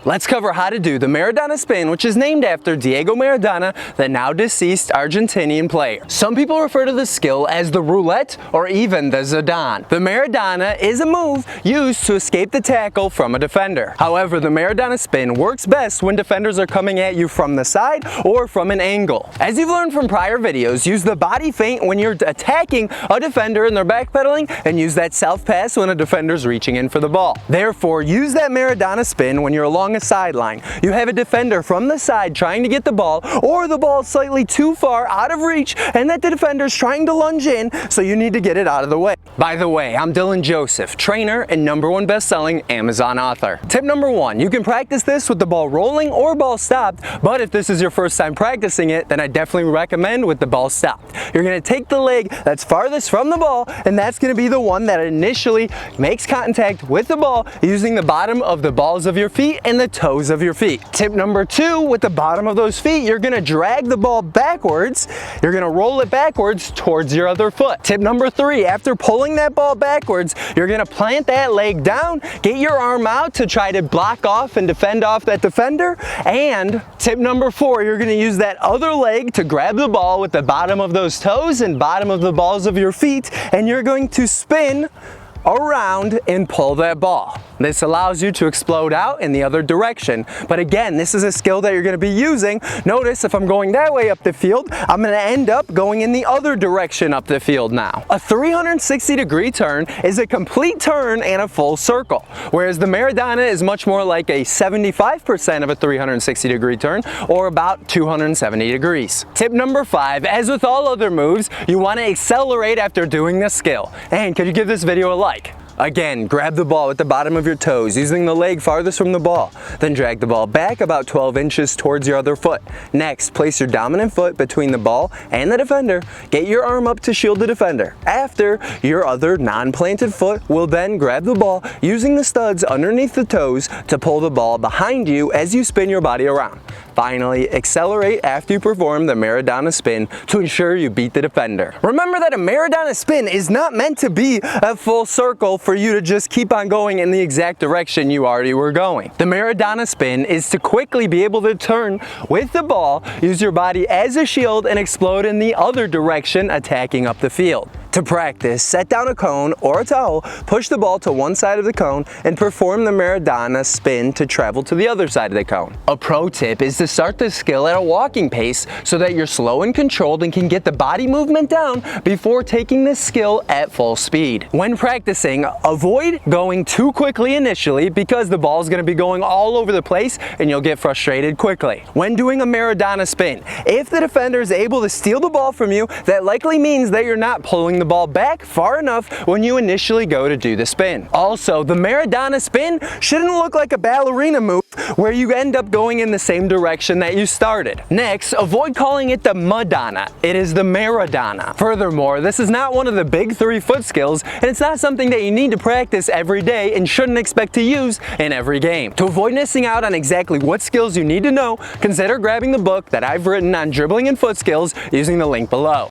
let's cover how to do the Maradona spin, which is named after Diego Maradona, the now deceased Argentinian player. Some people refer to this skill as the roulette or even the Zidane. The Maradona is a move used to escape the tackle from a defender. However, the Maradona spin works best when defenders are coming at you from the side or from an angle. As you've learned from prior videos, use the body feint when you're attacking a defender and they're backpedaling, and use that self pass when a defender's reaching in for the ball. Therefore, use that Maradona spin when you're along a sideline. You have a defender from the side trying to get the ball, or the ball slightly too far out of reach and that the defender's trying to lunge in, so you need to get it out of the way. By the way, I'm Dylan Joseph, trainer and #1 best-selling Amazon author. Tip number 1, you can practice this with the ball rolling or ball stopped, but if this is your first time practicing it, then I definitely recommend with the ball stopped. You're going to take the leg that's farthest from the ball, and that's going to be the one that initially makes contact with the ball using the bottom of the balls of your feet and the toes of your feet. Tip number 2, with the bottom of those feet, you're going to drag the ball backwards. You're going to roll it backwards towards your other foot. Tip number 3, after pulling that ball backwards, you're going to plant that leg down, get your arm out to try to block off and defend off that defender. And tip number 4, you're going to use that other leg to grab the ball with the bottom of those toes and bottom of the balls of your feet, and you're going to spin around and pull that ball. This allows you to explode out in the other direction. But again, this is a skill that you're going to be using. Notice if I'm going that way up the field, I'm going to end up going in the other direction up the field now. A 360-degree turn is a complete turn and a full circle, whereas the Maradona is much more like a 75% of a 360-degree turn, or about 270 degrees. Tip number 5, as with all other moves, you want to accelerate after doing this skill. And could you give this video a like? Again, grab the ball with the bottom of your toes, using the leg farthest from the ball. Then drag the ball back about 12 inches towards your other foot. Next, place your dominant foot between the ball and the defender. Get your arm up to shield the defender. After, your other non-planted foot will then grab the ball, using the studs underneath the toes to pull the ball behind you as you spin your body around. Finally, accelerate after you perform the Maradona spin to ensure you beat the defender. Remember that a Maradona spin is not meant to be a full circle for you to just keep on going in the exact direction you already were going. The Maradona spin is to quickly be able to turn with the ball, use your body as a shield, and explode in the other direction, attacking up the field. To practice, set down a cone or a towel, push the ball to one side of the cone, and perform the Maradona spin to travel to the other side of the cone. A pro tip is to start this skill at a walking pace so that you're slow and controlled and can get the body movement down before taking this skill at full speed. When practicing, avoid going too quickly initially because the ball is going to be going all over the place and you'll get frustrated quickly. When doing a Maradona spin, if the defender is able to steal the ball from you, that likely means that you're not pulling the ball back far enough when you initially go to do the spin. Also, the Maradona spin shouldn't look like a ballerina move where you end up going in the same direction that you started. Next, avoid calling it the Madonna. It is the Maradona. Furthermore, this is not one of the big 3 foot skills, and it's not something that you need to practice every day and shouldn't expect to use in every game. To avoid missing out on exactly what skills you need to know, consider grabbing the book that I've written on dribbling and foot skills using the link below.